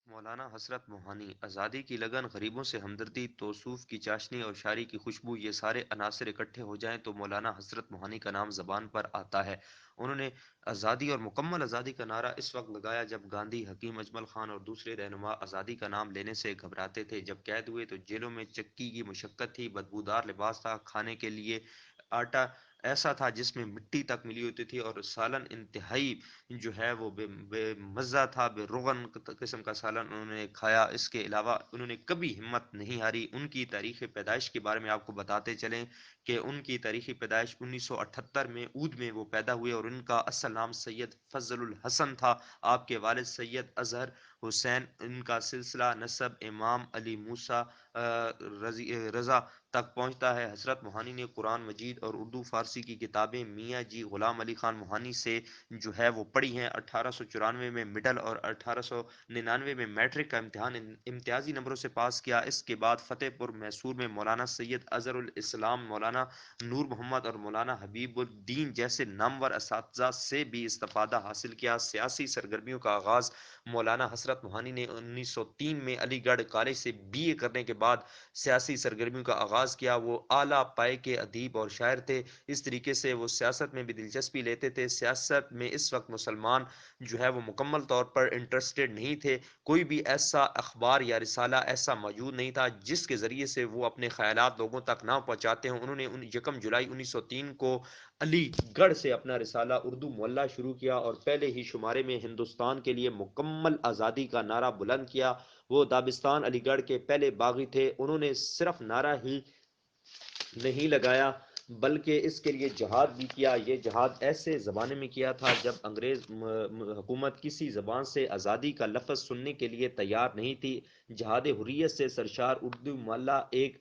مولانا حسرت موہانی آزادی کی لگن، غریبوں سے ہمدردی، توصوف کی چاشنی اور شاعری کی خوشبو، یہ سارے عناصر اکٹھے ہو جائیں تو مولانا حسرت موہانی کا نام زبان پر آتا ہے۔ انہوں نے آزادی اور مکمل آزادی کا نعرہ اس وقت لگایا جب گاندھی، حکیم اجمل خان اور دوسرے رہنما آزادی کا نام لینے سے گھبراتے تھے، جب قید ہوئے تو جیلوں میں چکی کی مشقت تھی، بدبودار لباس تھا، کھانے کے لیے آٹا ایسا تھا جس میں مٹی تک ملی ہوتی تھی، اور سالن انتہائی جو ہے وہ بے مزہ تھا، بے روغن قسم کا سالن انہوں نے کھایا۔ اس کے علاوہ انہوں نے کبھی ہمت نہیں ہاری۔ ان کی تاریخ پیدائش کے بارے میں آپ کو بتاتے چلیں کہ ان کی تاریخی پیدائش 1978 میں اود میں وہ پیدا ہوئے، اور ان کا اصل نام سید فضل الحسن تھا۔ آپ کے والد سید اظہر حسین، ان کا سلسلہ نسب امام علی موسیٰ رضا تک پہنچتا ہے۔ حضرت موہانی نے قرآن مجید اور اردو فارسی کی کتابیں میاں جی غلام علی خان موہانی سے جو ہے وہ پڑھی ہیں۔ 1894 میں مڈل اور 1899 میں میٹرک کا امتحان امتیازی نمبروں سے پاس کیا۔ اس کے بعد فتح پور میسور میں مولانا سید اظہر الاسلام، مولانا نور محمد اور مولانا حبیب الدین جیسے نامور اساتذہ سے بھی استفادہ حاصل کیا۔ سیاسی سرگرمیوں کا آغاز مولانا حسرت موہانی نے 1903 میں علی گڑھ کالج سے بی اے کرنے کے بعد سیاسی سرگرمیوں کا آغاز کیا۔ وہ اعلیٰ پائے کے ادیب اور شاعر تھے، اس طریقے سے وہ سیاست میں بھی دلچسپی لیتے تھے۔ سیاست میں اس وقت مسلمان جو ہے وہ مکمل طور پر انٹرسٹڈ نہیں تھے، کوئی بھی ایسا اخبار یا رسالہ ایسا موجود نہیں تھا جس کے ذریعے سے وہ اپنے خیالات لوگوں تک نہ پہنچاتے ہوں۔ انہوں نے 1 جولائی 1903 کو علی گڑھ سے اپنا رسالہ اردو معلیٰ شروع کیا اور پہلے ہی شمارے میں ہندوستان کے لیے مکمل آزادی کا نعرہ بلند کیا۔ وہ دابستان علی گڑھ کے پہلے باغی تھے۔ انہوں نے صرف نعرہ ہی نہیں لگایا بلکہ اس کے لیے جہاد بھی کیا۔ یہ جہاد ایسے زمانے میں کیا تھا جب انگریز حکومت کسی زبان سے آزادی کا لفظ سننے کے لیے تیار نہیں تھی۔ جہاد حریت سے سرشار اردو معلیٰ ایک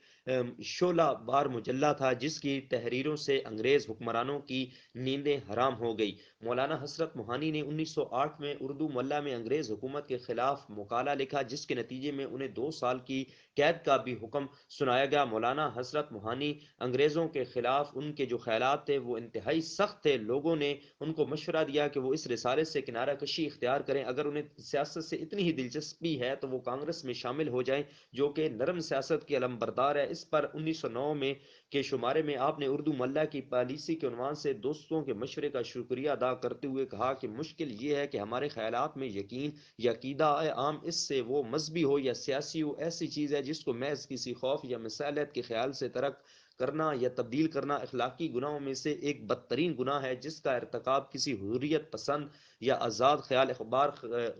شعلہ بار مجلہ تھا جس کی تحریروں سے انگریز حکمرانوں کی نیندیں حرام ہو گئی۔ مولانا حسرت موہانی نے 1908 میں اردو معلیٰ میں انگریز حکومت کے خلاف مقالہ لکھا جس کے نتیجے میں انہیں 2 سال کی قید کا بھی حکم سنایا گیا۔ مولانا حسرت موہانی انگریزوں کے خلاف ان کے جو خیالات تھے وہ انتہائی سخت تھے۔ لوگوں نے ان کو مشورہ دیا کہ وہ اس رسالے سے کنارہ کشی اختیار کریں، اگر انہیں سیاست سے اتنی ہی دلچسپی ہے تو وہ کانگریس میں شامل ہو جائیں جو کہ نرم سیاست کی علم بردار ہے۔ اس پر 1909 میں کے شمارے میں آپ نے اردو معلیٰ کی پالیسی کے عنوان سے دوستوں کے مشورے کا شکریہ ادا کرتے ہوئے کہا کہ مشکل یہ ہے کہ ہمارے خیالات میں یقین یا عقیدہ عام، اس سے وہ مذہبی ہو یا سیاسی ہو، ایسی چیز ہے جس کو محض کسی خوف یا مثالیت کے خیال سے ترک کرنا یا تبدیل کرنا اخلاقی گناہوں میں سے ایک بدترین گناہ ہے جس کا ارتکاب کسی حریت پسند یا آزاد خیال اخبار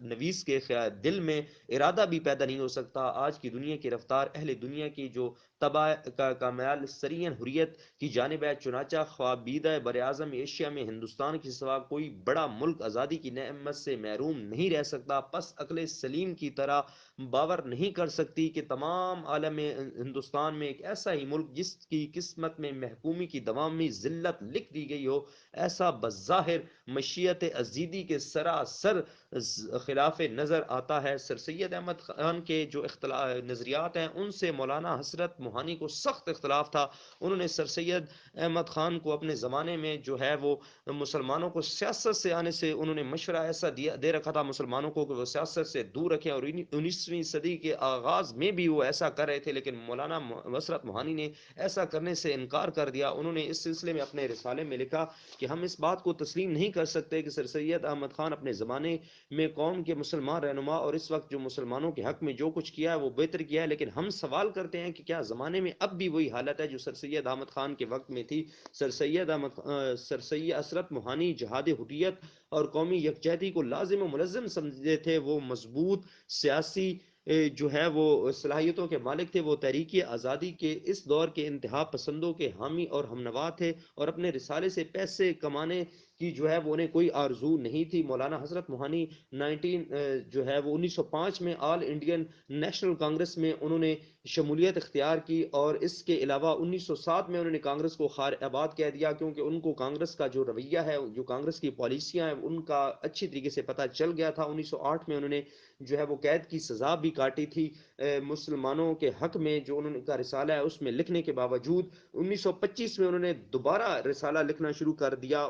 نویس کے دل میں ارادہ بھی پیدا نہیں ہو سکتا۔ آج کی دنیا کی رفتار اہل دنیا کی جو تباہ کا میال سرین حریت کی جانب ہے، چنانچہ خوابیدہ براعظم ایشیا میں ہندوستان کے سوا کوئی بڑا ملک آزادی کی نعمت سے محروم نہیں رہ سکتا۔ پس عقل سلیم کی طرح باور نہیں کر سکتی کہ تمام عالم ہندوستان میں ایک ایسا ہی ملک جس کی قسمت میں محکومی کی دوامی ذلت لکھ دی گئی ہو، ایسا بظاہر مشیت ازیدی کے سراسر خلاف نظر آتا ہے۔ سر سید احمد خان کے جو نظریات ہیں ان سے مولانا حسرت موہانی کو سخت اختلاف تھا۔ انہوں نے سر سید احمد خان کو اپنے زمانے میں جو ہے وہ مسلمانوں کو سیاست سے آنے سے انہوں نے مشورہ ایسا دے رکھا تھا مسلمانوں کو کہ وہ سیاست سے دور رکھیں، اور 19ویں صدی کے آغاز میں بھی وہ ایسا کر رہے تھے، لیکن مولانا حسرت موہانی نے ایسا کرنے سے انکار کر دیا۔ انہوں نے اس سلسلے میں اپنے رسالے میں لکھا کہ ہم اس بات کو تسلیم نہیں کر سکتے کہ سر سید احمد خان اپنے زمانے میں قوم کے مسلمان رہنما اور اس وقت جو مسلمانوں کے حق میں جو کچھ کیا ہے وہ بہتر کیا ہے، لیکن ہم سوال کرتے ہیں کہ کیا زمانے میں اب بھی وہی حالت ہے جو سر سید احمد خان کے وقت میں تھی؟ سر سید حسرت موہانی جہاد حریت اور قومی یکجہتی کو لازم و ملزم سمجھتے تھے۔ وہ مضبوط سیاسی جو ہے وہ صلاحیتوں کے مالک تھے۔ وہ تحریک آزادی کے اس دور کے انتہا پسندوں کے حامی اور ہمنوا تھے، اور اپنے رسالے سے پیسے کمانے کی جو ہے وہ انہیں کوئی آرزو نہیں تھی۔ مولانا حضرت موہانی جو ہے وہ 1905 میں آل انڈین نیشنل کانگریس میں انہوں نے شمولیت اختیار کی، اور اس کے علاوہ 1907 میں انہوں نے کانگریس کو خار آباد کہہ دیا کیونکہ ان کو کانگریس کا جو رویہ ہے، جو کانگریس کی پالیسیاں ہیں، ان کا اچھی طریقے سے پتہ چل گیا تھا۔ 1908 میں انہوں نے جو ہے وہ قید کی سزا بھی کاٹی تھی مسلمانوں کے حق میں، جو انہوں نے کا رسالہ ہے اس میں لکھنے کے باوجود 1925 میں انہوں نے دوبارہ رسالہ لکھنا شروع کر دیا۔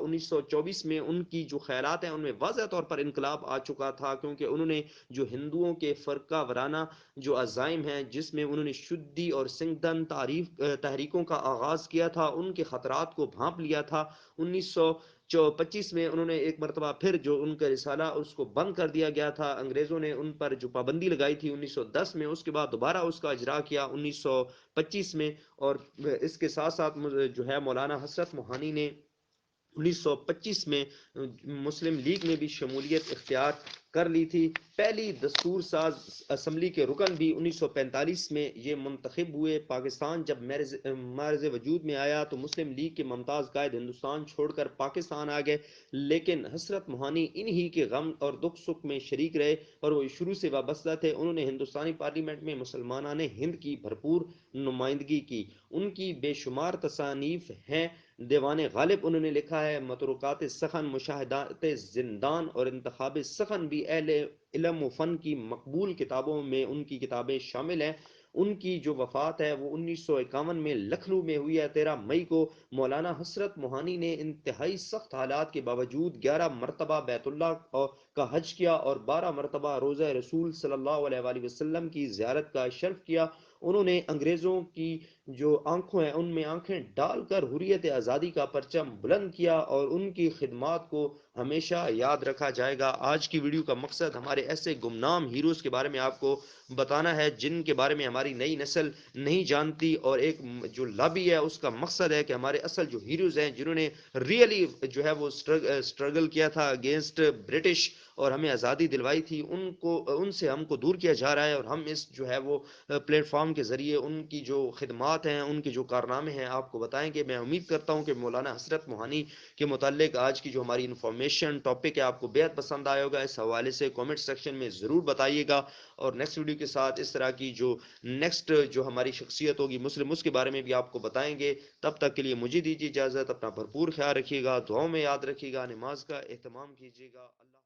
1924 میں ان کی جو خیالات ہیں ان میں واضح طور پر انقلاب آ چکا تھا، کیونکہ انہوں نے جو ہندوؤں کے فرقہ وارانہ جو عزائم ہیں جس میں انہوں نے شدی اور سنگدن تحریکوں کا آغاز کیا تھا، ان کے خطرات کو بھانپ لیا تھا۔ 1925 میں انہوں نے ایک مرتبہ پھر جو ان کا رسالہ اس کو بند کر دیا گیا تھا، انگریزوں نے ان پر جو پابندی لگائی تھی 1910 میں، اس کے بعد دوبارہ اس کا اجرا کیا 1925 میں۔ اور اس کے ساتھ ساتھ جو ہے مولانا حسرت موہانی نے 1925 میں مسلم لیگ میں بھی شمولیت اختیار کر لی تھی۔ پہلی دستور ساز اسمبلی کے رکن بھی 1945 میں یہ منتخب ہوئے۔ پاکستان جب معرض وجود میں آیا تو مسلم لیگ کے ممتاز قائد ہندوستان چھوڑ کر پاکستان آ گئے، لیکن حسرت موہانی انہی کے غم اور دکھ سکھ میں شریک رہے اور وہ شروع سے وابستہ تھے۔ انہوں نے ہندوستانی پارلیمنٹ میں مسلمانان ہند کی بھرپور نمائندگی کی۔ ان کی بے شمار تصانیف ہیں۔ دیوان غالب انہوں نے لکھا ہے، متروکات سخن، مشاہدات زندان اور انتخاب سخن بھی اہل علم و فن کی مقبول کتابوں میں ان کی کتابیں شامل ہیں۔ ان کی جو وفات ہے وہ 1951 میں لکھنؤ میں ہوئی ہے۔ 13 مئی کو مولانا حسرت موہانی نے انتہائی سخت حالات کے باوجود 11 مرتبہ بیت اللہ کا حج کیا اور 12 مرتبہ روضہ رسول صلی اللہ علیہ وآلہ وسلم کی زیارت کا شرف کیا۔ انہوں نے انگریزوں کی جو آنکھوں ہیں ان میں آنکھیں ڈال کر حریت آزادی کا پرچم بلند کیا، اور ان کی خدمات کو ہمیشہ یاد رکھا جائے گا۔ آج کی ویڈیو کا مقصد ہمارے ایسے گمنام ہیروز کے بارے میں آپ کو بتانا ہے جن کے بارے میں ہماری نئی نسل نہیں جانتی، اور ایک جو لابی ہے اس کا مقصد ہے کہ ہمارے اصل جو ہیروز ہیں جنہوں نے ریئلی جو ہے وہ سٹرگل کیا تھا اگینسٹ برٹش اور ہمیں آزادی دلوائی تھی، ان سے ہم کو دور کیا جا رہا ہے، اور ہم اس جو ہے وہ پلیٹ فارم کے ذریعے ان کی جو خدمات ہیں، ان کے جو کارنامے ہیں آپ کو بتائیں گے۔ میں امید کرتا ہوں کہ مولانا حسرت موہانی کے متعلق آج کی جو ہماری انفارمیشن ٹاپک ہے آپ کو بہت پسند آئے ہوگا۔ اس حوالے سے کامنٹ سیکشن میں ضرور بتائیے گا، اور نیکسٹ ویڈیو کے ساتھ اس طرح کی جو نیکسٹ جو ہماری شخصیت ہوگی مسلم، اس کے بارے میں بھی آپ کو بتائیں گے۔ تب تک کے لیے مجھے دیجیے اجازت، اپنا بھرپور خیال رکھیے گا، دعاؤں میں یاد رکھیے گا، نماز کا اہتمام کیجیے گا۔ اللہ